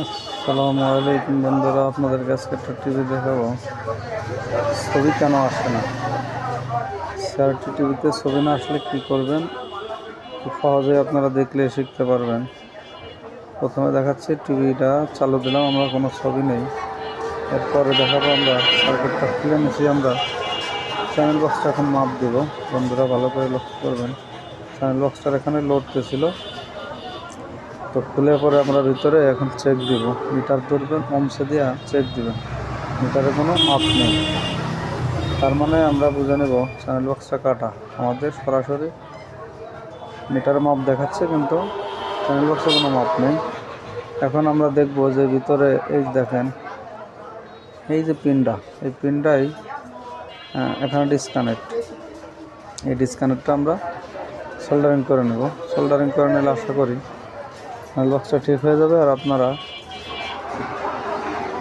আসসালামু আলাইকুম বন্ধুরা, আপনাদের কাছে একটা টিভি দেখাবো। ছবি কেন আসে না? স্যারটি টিভিতে ছবি না আসলে কী করবেন, খুব সহজেই আপনারা দেখলে শিখতে পারবেন। প্রথমে দেখাচ্ছি, টিভিটা চালু দিলাম, আমরা কোনো ছবি নেই। এরপরে দেখাবো আমরা সার্কিটটা খুলে নিয়েছি। আমরা চ্যানেল বক্সটা এখন মাপ দেব। বন্ধুরা ভালো করে লক্ষ্য করবেন, চ্যানেল বক্সটার এখানে লোডতেছিল, তো খুলে পরে আমরা ভিতরে এখন চেক দিব। মিটার ধরবেন, ওমসে দিয়া চেক দিবেন, মিটারে কোনো মাপ নেই। তার মানে আমরা বুঝে নেব চ্যানেল বক্সটা কাটা। আমাদের সরাসরি মিটারে মাপ দেখাচ্ছে, কিন্তু চ্যানেল বক্সে কোনো মাপ নেই। এখন আমরা দেখব যে ভিতরে এই দেখেন, এই যে পিনটা, এই পিনটাই এখানে ডিসকানেক্ট। এই ডিসকানেক্টটা আমরা সোল্ডারিং করে নেব। সোল্ডারিং করে নিলে আশা করি চ্যানেল বক্সটা ঠিক হয়ে যাবে। আর আপনারা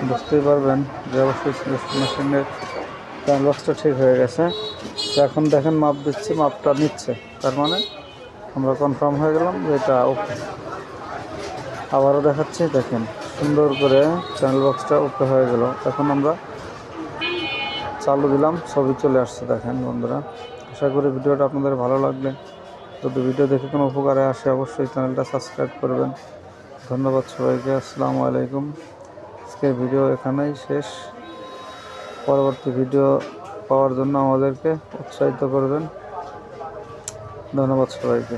বুঝতেই পারবেন যে অবশ্যই মেশিনের চ্যানেল বক্সটা ঠিক হয়ে গেছে। তো এখন দেখেন মাপ দিচ্ছে, মাপটা নিচ্ছে, তার মানে আমরা কনফার্ম হয়ে গেলাম যে এটা ওকে। আবারও দেখাচ্ছি, দেখেন সুন্দর করে চ্যানেল বক্সটা ওকে হয়ে গেল। এখন আমরা চালু দিলাম, ছবি চলে আসছে। দেখেন বন্ধুরা, আশা করি ভিডিওটা আপনাদের ভালো লাগলে, যদি ভিডিও দেখে কোনো উপকারে আসে অবশ্যই চ্যানেলটা সাবস্ক্রাইব করবেন। ধন্যবাদ সবাইকে। আসসালামু আলাইকুম। আজকের ভিডিও এখানেই শেষ। পরবর্তী ভিডিও পাওয়ার জন্য আমাদেরকে উৎসাহিত করবেন। ধন্যবাদ সবাইকে।